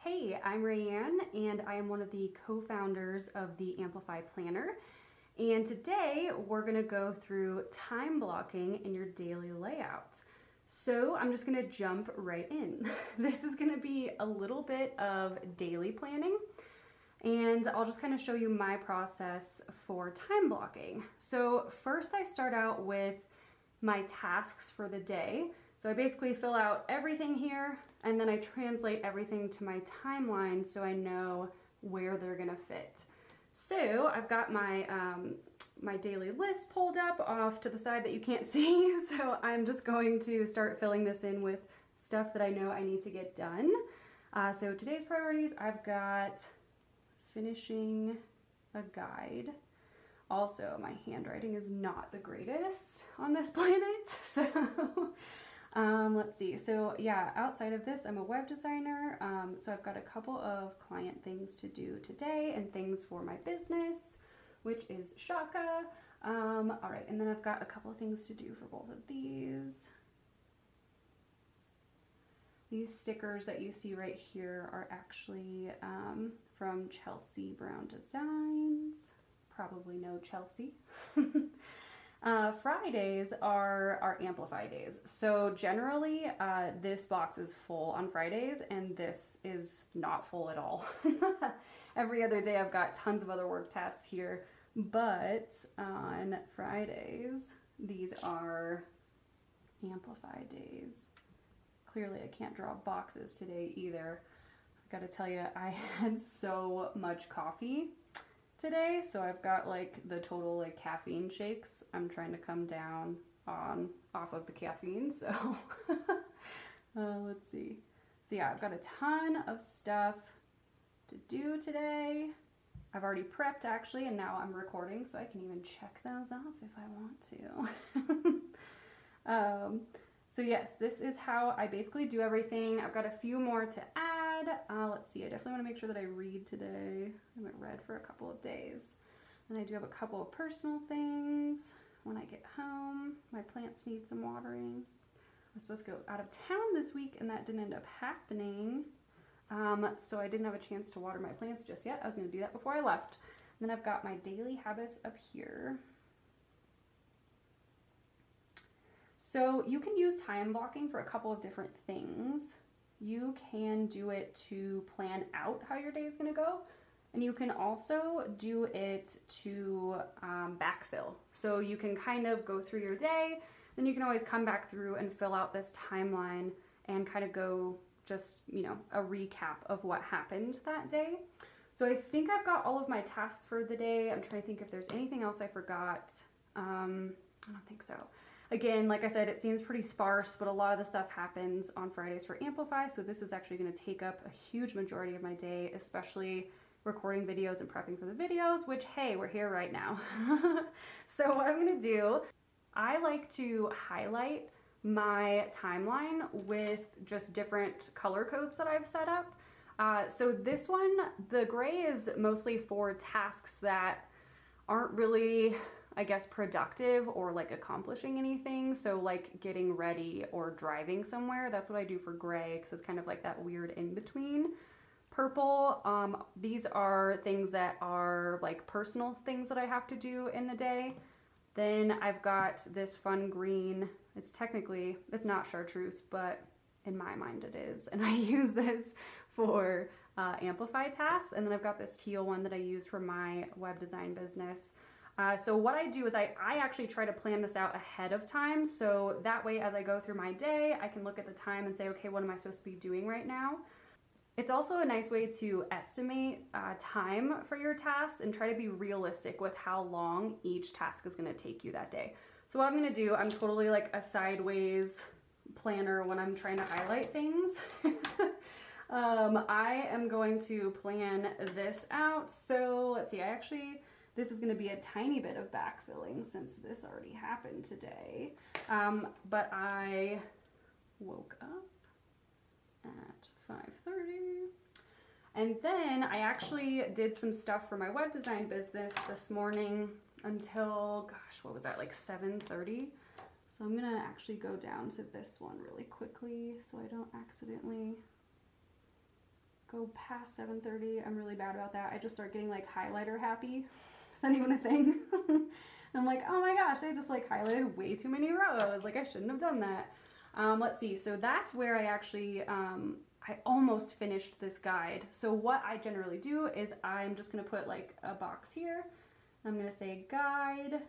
Hey, I'm Rayanne, and I am one of the co-founders of the Amplify Planner. And today we're gonna go through time blocking in your daily layout. So I'm just gonna jump right in. This is gonna be a little bit of daily planning, and I'll just kind of show you my process for time blocking. So first I start out with my tasks for the day. So I basically fill out everything here, and then I translate everything to my timeline so I know where they're gonna fit. So I've got my my daily list pulled up off to the side that you can't see. So I'm just going to start filling this in with stuff that I know I need to get done. So today's priorities, I've got finishing a guide. Also, my handwriting is not the greatest on this planet, so let's see. So yeah, outside of this, I'm a web designer, so I've got a couple of client things to do today and things for my business, which is Shaka. All right, and then I've got a couple of things to do for both of these. These stickers that you see right here are actually from Chelsea Brown Designs. Probably know Chelsea. Fridays are our Amplify days. So generally this box is full on Fridays and this is not full at all. Every other day I've got tons of other work tasks here, but on Fridays, these are Amplify days. Clearly I can't draw boxes today either. I've got to tell you, I had so much coffee today, so I've got like the total like caffeine shakes. I'm trying to come down off of the caffeine, so let's see. So yeah, I've got a ton of stuff to do today. I've already prepped actually, and now I'm recording, so I can even check those off if I want to. So yes, this is how I basically do everything. I've got a few more to add. Let's see, I definitely want to make sure that I read today. I haven't read for a couple of days. And I do have a couple of personal things when I get home. My plants need some watering. I was supposed to go out of town this week and that didn't end up happening. So I didn't have a chance to water my plants just yet. I was going to do that before I left. And then I've got my daily habits up here. So you can use time blocking for a couple of different things. You can do it to plan out how your day is going to go, and you can also do it to backfill. So you can kind of go through your day, then you can always come back through and fill out this timeline and kind of go just, you know, a recap of what happened that day. So I think I've got all of my tasks for the day. I'm trying to think if there's anything else I forgot. I don't think so. Again, like I said, it seems pretty sparse, but a lot of the stuff happens on Fridays for Amplify, so this is actually going to take up a huge majority of my day, especially recording videos and prepping for the videos, which, hey, we're here right now. So what I'm going to do, I like to highlight my timeline with just different color codes that I've set up. So this one, the gray is mostly for tasks that aren't really, I guess, productive or like accomplishing anything. So like getting ready or driving somewhere, that's what I do for gray, because it's kind of like that weird in between. Purple, these are things that are like personal things that I have to do in the day. Then I've got this fun green. It's technically, it's not chartreuse, but in my mind it is. And I use this for Amplify tasks. And then I've got this teal one that I use for my web design business. So what I do is I actually try to plan this out ahead of time. So that way, as I go through my day, I can look at the time and say, okay, what am I supposed to be doing right now? It's also a nice way to estimate time for your tasks and try to be realistic with how long each task is going to take you that day. So what I'm going to do, I'm totally like a sideways planner when I'm trying to highlight things. I am going to plan this out. So let's see, this is going to be a tiny bit of backfilling since this already happened today. But I woke up at 5:30. And then I actually did some stuff for my web design business this morning until, gosh, what was that, like 7:30? So I'm gonna actually go down to this one really quickly so I don't accidentally go past 7:30. I'm really bad about that. I just start getting like highlighter happy. Is that even a thing? I'm like, oh my gosh, I just like highlighted way too many rows. Like I shouldn't have done that. Let's see. So that's where I actually, I almost finished this guide. So what I generally do is I'm just going to put like a box here. I'm going to say guide.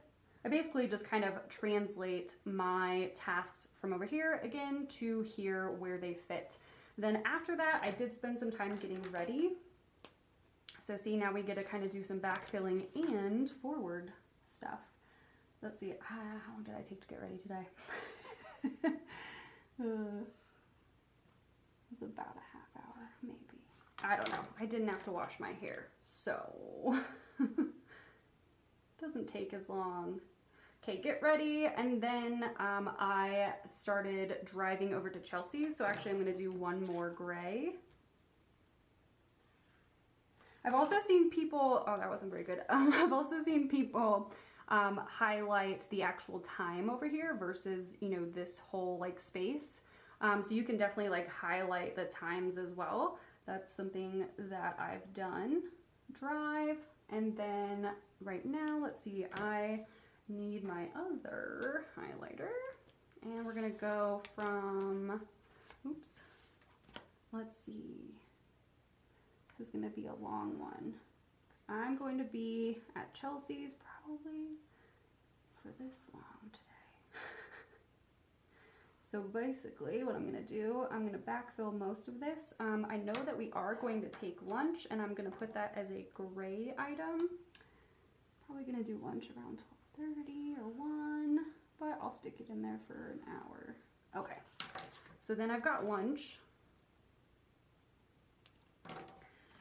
I basically just kind of translate my tasks from over here again to here where they fit. Then after that, I did spend some time getting ready. So see, now we get to kind of do some backfilling and forward stuff. Let's see, how long did I take to get ready today? It was about a half hour, maybe. I don't know. I didn't have to wash my hair, so doesn't take as long. Okay, get ready, and then I started driving over to Chelsea's, so actually I'm going to do one more gray. I've also seen people, oh that wasn't very good, I've also seen people highlight the actual time over here versus, you know, this whole like space. So you can definitely like highlight the times as well. That's something that I've done. Drive, and then right now, let's see, I need my other highlighter, and we're gonna go from, oops, let's see, this is gonna be a long one, because I'm going to be at Chelsea's probably for this long today. So basically what I'm gonna do, I'm gonna backfill most of this. I know that we are going to take lunch, and I'm gonna put that as a gray item. Probably gonna do lunch around 12:30 or 1, but I'll stick it in there for an hour. Okay, so then I've got lunch.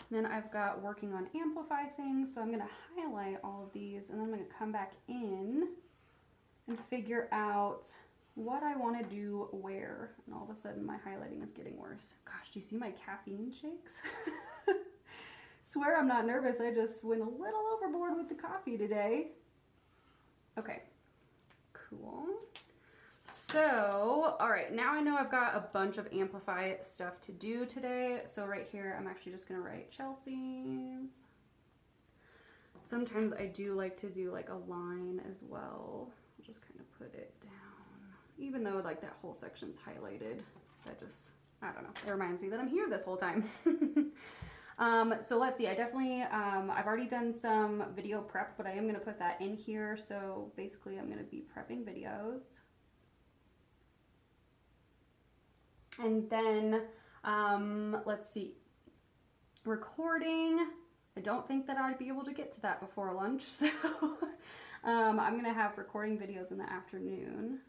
Then I've got working on Amplify things, so I'm gonna highlight all of these, and then I'm gonna come back in and figure out what I wanna do where. And all of a sudden my highlighting is getting worse. Gosh, do you see my caffeine shakes? Swear I'm not nervous, I just went a little overboard with the coffee today. Okay, cool. So, all right, now I know I've got a bunch of Amplify stuff to do today. So right here, I'm actually just gonna write Chelsea's. Sometimes I do like to do like a line as well. I'll just kind of put it down. Even though like that whole section's highlighted, that just, I don't know, it reminds me that I'm here this whole time. So let's see, I definitely, I've already done some video prep, but I am going to put that in here. So basically I'm going to be prepping videos. And then, let's see, recording. I don't think that I'd be able to get to that before lunch. So, I'm going to have recording videos in the afternoon.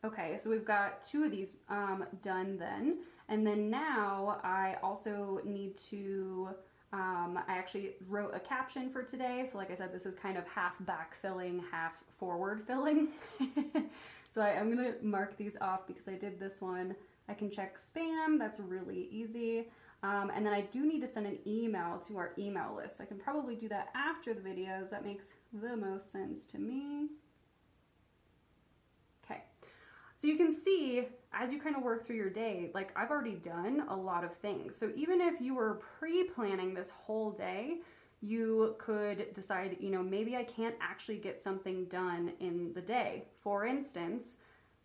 Okay, so we've got 2 of these, done then. And then now I also need to, I actually wrote a caption for today. So like I said, this is kind of half backfilling, half forward filling. So I'm going to mark these off because I did this one. I can check spam. That's really easy. And then I do need to send an email to our email list. I can probably do that after the videos. That makes the most sense to me. Okay. So you can see as you kind of work through your day, like I've already done a lot of things. So even if you were pre-planning this whole day, you could decide, you know, maybe I can't actually get something done in the day. For instance,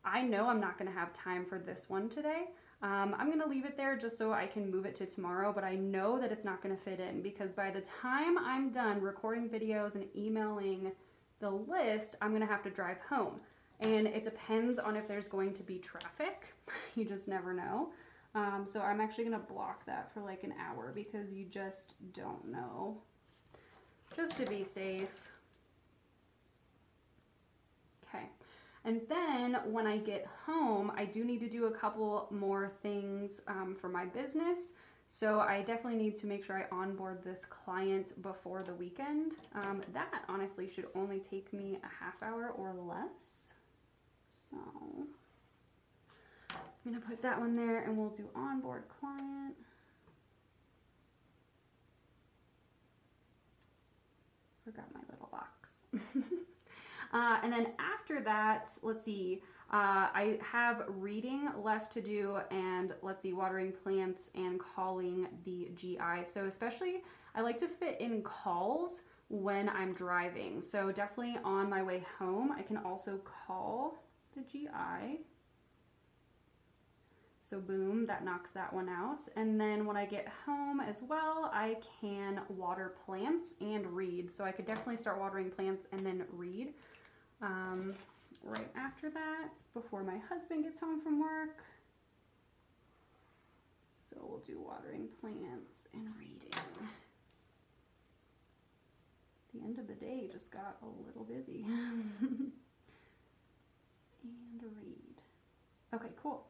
I know I'm not going to have time for this one today. I'm going to leave it there just so I can move it to tomorrow, but I know that it's not going to fit in because by the time I'm done recording videos and emailing the list, I'm going to have to drive home. And it depends on if there's going to be traffic. You just never know. So I'm actually going to block that for like an hour because you just don't know. Just to be safe. Okay. And then when I get home, I do need to do a couple more things for my business. So I definitely need to make sure I onboard this client before the weekend. That honestly should only take me a half hour or less. So I'm going to put that one there and we'll do onboard client. Forgot my little box. And then after that, let's see, I have reading left to do, and let's see, watering plants and calling the GI. So especially I like to fit in calls when I'm driving. So definitely on my way home, I can also call the GI. So boom, that knocks that one out. And then when I get home as well, I can water plants and read. So I could definitely start watering plants and then read right after that, before my husband gets home from work. So we'll do watering plants and reading. The end of the day just got a little busy. And read. Okay, cool.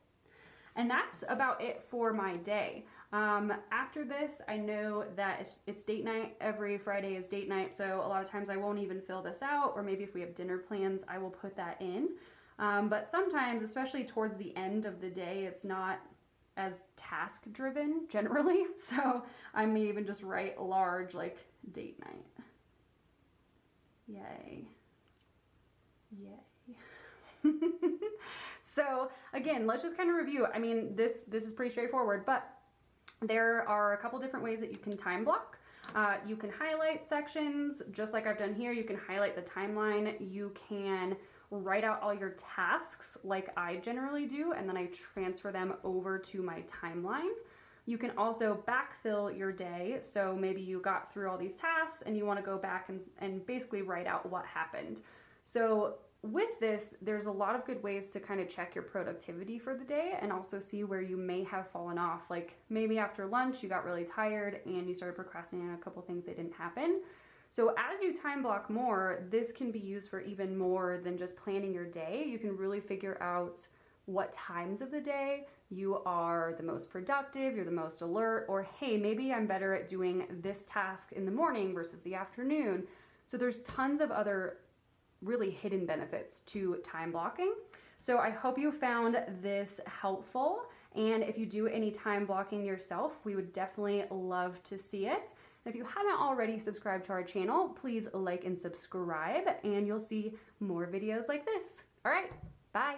And that's about it for my day. After this, I know that it's date night. Every Friday is date night, so a lot of times I won't even fill this out, or maybe if we have dinner plans, I will put that in. But sometimes, especially towards the end of the day, it's not as task driven generally, so I may even just write large, like, date night. Yay. Yay. So again, let's just kind of review. I mean, this is pretty straightforward, but there are a couple different ways that you can time block. You can highlight sections, just like I've done here. You can highlight the timeline. You can write out all your tasks like I generally do, and then I transfer them over to my timeline. You can also backfill your day. So maybe you got through all these tasks and you want to go back and basically write out what happened. So with this, there's a lot of good ways to kind of check your productivity for the day and also see where you may have fallen off. Like maybe after lunch, you got really tired and you started procrastinating on a couple things that didn't happen. So as you time block more, this can be used for even more than just planning your day. You can really figure out what times of the day you are the most productive, you're the most alert, or hey, maybe I'm better at doing this task in the morning versus the afternoon. So there's tons of other really hidden benefits to time blocking. So I hope you found this helpful. And if you do any time blocking yourself, we would definitely love to see it. And if you haven't already subscribed to our channel, please like and subscribe, and you'll see more videos like this. All right, bye.